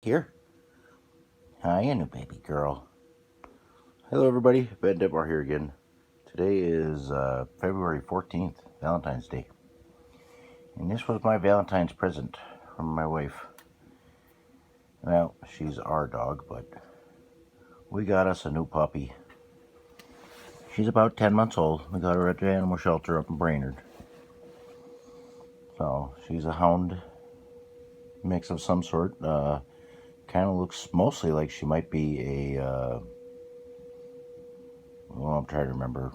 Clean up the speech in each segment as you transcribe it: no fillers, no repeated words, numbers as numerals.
Here. Hi, you new baby girl. Hello, everybody. Ben Detmar here again. Today is February 14th, Valentine's Day. And this was my Valentine's present from my wife. Well, she's our dog, but we got us a new puppy. She's about 10 months old. We got her at the animal shelter up in Brainerd. So, she's a hound mix of some sort. Kind of looks mostly like she might be a, well, I'm trying to remember.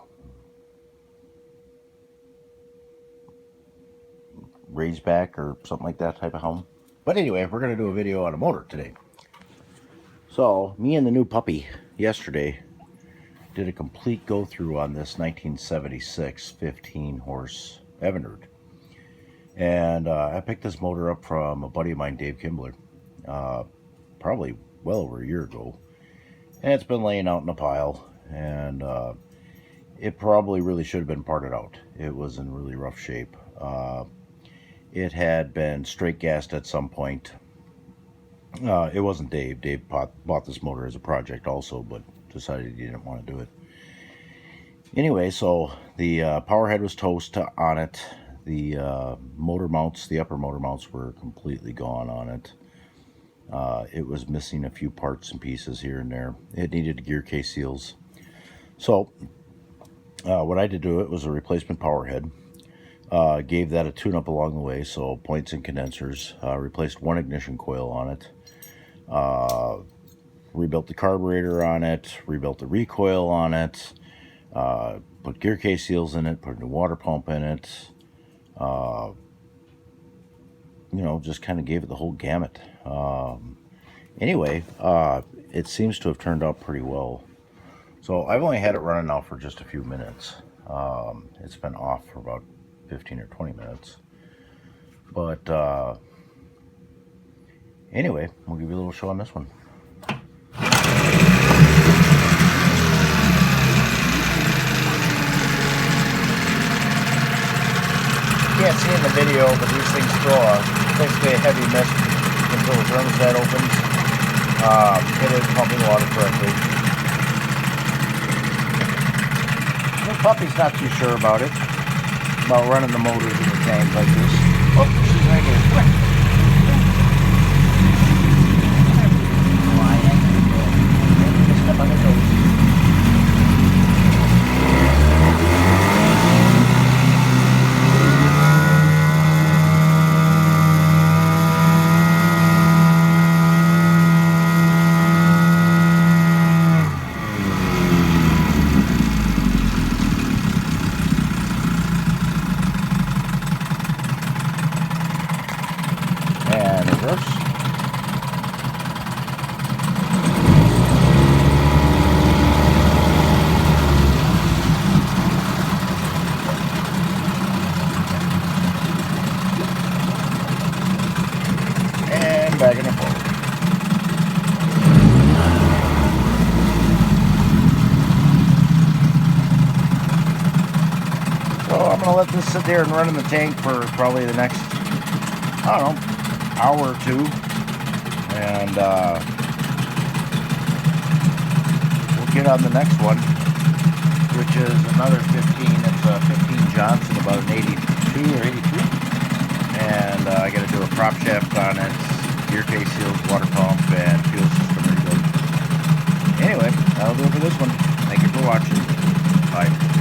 Razorback or something like that type of hound. But anyway, we're going to do a video on a motor today. So, me and the new puppy yesterday did a complete go-through on this 1976 15-horse Evinrude. And I picked this motor up from a buddy of mine, Dave Kimbler, probably well over a year ago. And it's been laying out in a pile, and it probably really should have been parted out. It was in really rough shape. It had been straight gassed at some point. It wasn't Dave. Dave bought this motor as a project also, but decided he didn't want to do it. Anyway, so the power head was toast on it. The motor mounts, the upper motor mounts, were completely gone on it. It was missing a few parts and pieces here and there. It needed gear case seals. So what I did to it was a replacement power head. Gave that a tune-up along the way, so points and condensers. Replaced one ignition coil on it. Rebuilt the carburetor on it. Rebuilt the recoil on it. Put gear case seals in it. Put a new water pump in it. You know, just kind of gave it the whole gamut. Anyway, it seems to have turned out pretty well. So I've only had it running now for just a few minutes. It's been off for about 15 or 20 minutes. But anyway, we'll give you a little show on this one. You can't see in the video, but these things throw basically a heavy mist until the thermostat opens. It is pumping water correctly. The puppy's not too sure about it. About running the motors in the tank like this. Oh, she's right here. Come here. Step on the toes. And reverse. And back in the forward. So I'm going to let this sit there and run in the tank for probably the next, I don't know, hour or two, and we'll get on the next one, which is another 15. It's a 15 Johnson, about an 82 or 83, and I got to do a prop shaft on it, gear case seals, water pump, and fuel system rebuild. Anyway, that'll do it for this one. Thank you for watching. Bye.